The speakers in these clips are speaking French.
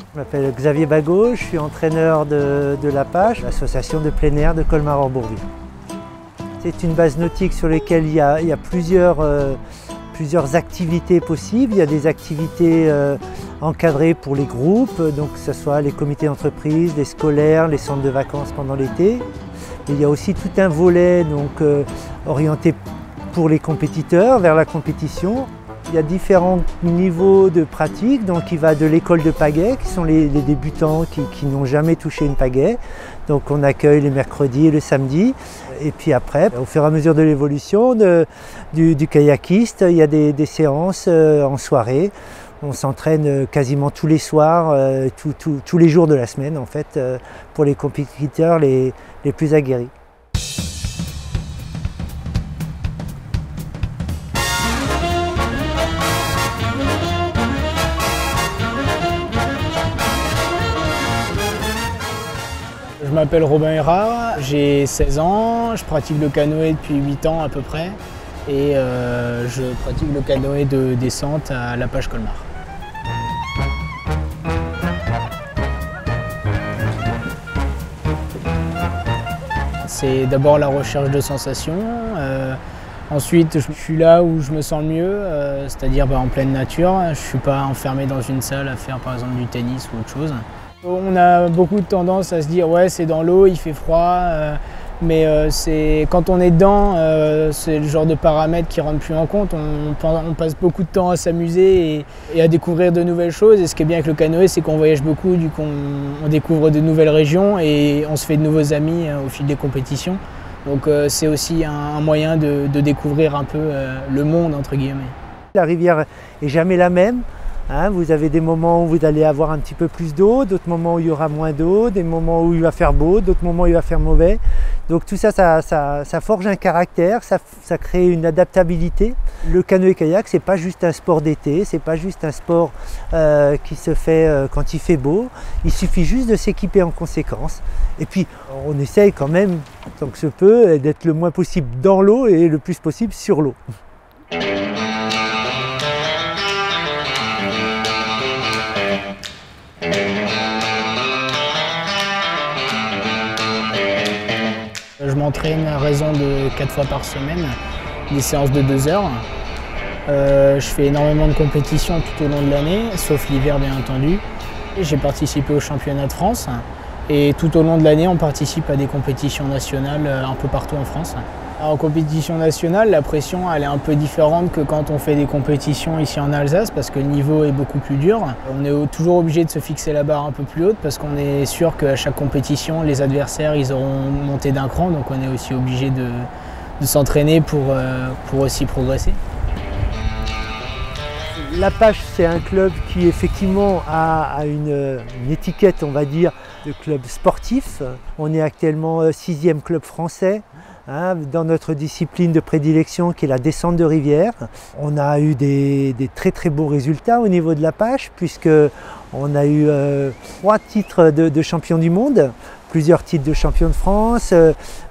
Je m'appelle Xavier Bagot, je suis entraîneur de l'Apache, l'association de plein air de Colmar-Hambourville. C'est une base nautique sur laquelle il y a plusieurs activités possibles. Il y a des activités encadrées pour les groupes, donc que ce soit les comités d'entreprise, les scolaires, les centres de vacances pendant l'été. Il y a aussi tout un volet orienté pour les compétiteurs, vers la compétition. Il y a différents niveaux de pratique, donc il va de l'école de pagaie, qui sont les débutants qui n'ont jamais touché une pagaie. Donc on accueille les mercredis et le samedi. Et puis après, au fur et à mesure de l'évolution du kayakiste, il y a des séances en soirée. On s'entraîne quasiment tous les soirs, tous les jours de la semaine en fait, pour les compétiteurs les plus aguerris. Je m'appelle Robin Erard, j'ai 16 ans, je pratique le canoë depuis 8 ans à peu près et je pratique le canoë de descente à l'Apache Colmar. C'est d'abord la recherche de sensations, ensuite je suis là où je me sens le mieux, c'est-à-dire en pleine nature. Je ne suis pas enfermé dans une salle à faire par exemple du tennis ou autre chose. On a beaucoup de tendance à se dire ouais c'est dans l'eau, il fait froid, mais quand on est dedans, c'est le genre de paramètres qui ne rentrent plus en compte. On passe beaucoup de temps à s'amuser et à découvrir de nouvelles choses. Et ce qui est bien avec le canoë, c'est qu'on voyage beaucoup, du coup on découvre de nouvelles régions et on se fait de nouveaux amis au fil des compétitions. Donc c'est aussi un moyen de découvrir un peu le monde entre guillemets. La rivière n'est jamais la même. Vous avez des moments où vous allez avoir un petit peu plus d'eau, d'autres moments où il y aura moins d'eau, des moments où il va faire beau, d'autres moments où il va faire mauvais. Donc tout ça, ça forge un caractère, ça crée une adaptabilité. Le canoë-kayak, c'est pas juste un sport d'été, c'est pas juste un sport qui se fait quand il fait beau. Il suffit juste de s'équiper en conséquence. Et puis on essaye quand même, tant que se peut, d'être le moins possible dans l'eau et le plus possible sur l'eau. Je m'entraîne à raison de 4 fois par semaine, des séances de 2 heures. Je fais énormément de compétitions tout au long de l'année, sauf l'hiver bien entendu. J'ai participé au championnat de France et tout au long de l'année on participe à des compétitions nationales un peu partout en France. En compétition nationale, la pression elle est un peu différente que quand on fait des compétitions ici en Alsace parce que le niveau est beaucoup plus dur. On est toujours obligé de se fixer la barre un peu plus haute parce qu'on est sûr qu'à chaque compétition, les adversaires ils auront monté d'un cran, donc on est aussi obligé de s'entraîner pour aussi progresser. L'Apache, c'est un club qui effectivement a une étiquette, on va dire, de club sportif. On est actuellement 6e club français. Dans notre discipline de prédilection qui est la descente de rivière. On a eu des très très beaux résultats au niveau de l'Apache puisqu'on a eu 3 titres de champion du monde, plusieurs titres de champion de France,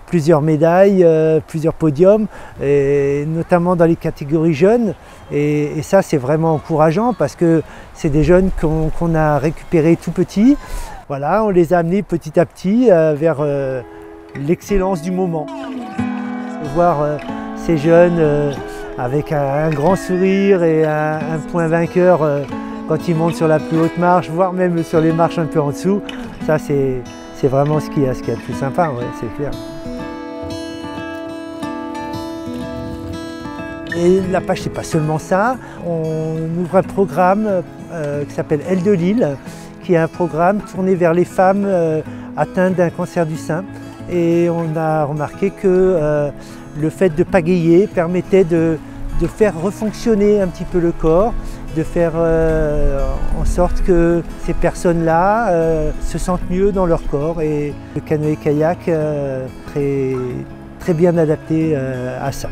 plusieurs médailles, plusieurs podiums, et notamment dans les catégories jeunes. Et ça c'est vraiment encourageant parce que c'est des jeunes qu'on a récupérés tout petits. Voilà, on les a amenés petit à petit vers l'excellence du moment. Voir ces jeunes avec un grand sourire et un point vainqueur quand ils montent sur la plus haute marche, voire même sur les marches un peu en dessous, ça c'est vraiment ce qu'il y a de plus sympa, ouais, c'est clair. Et l'Apache, c'est pas seulement ça, on ouvre un programme qui s'appelle Elle de Lille, qui est un programme tourné vers les femmes atteintes d'un cancer du sein. Et on a remarqué que le fait de pagayer permettait de faire refonctionner un petit peu le corps de faire en sorte que ces personnes-là se sentent mieux dans leur corps, et le canoë-kayak très bien adapté à ça.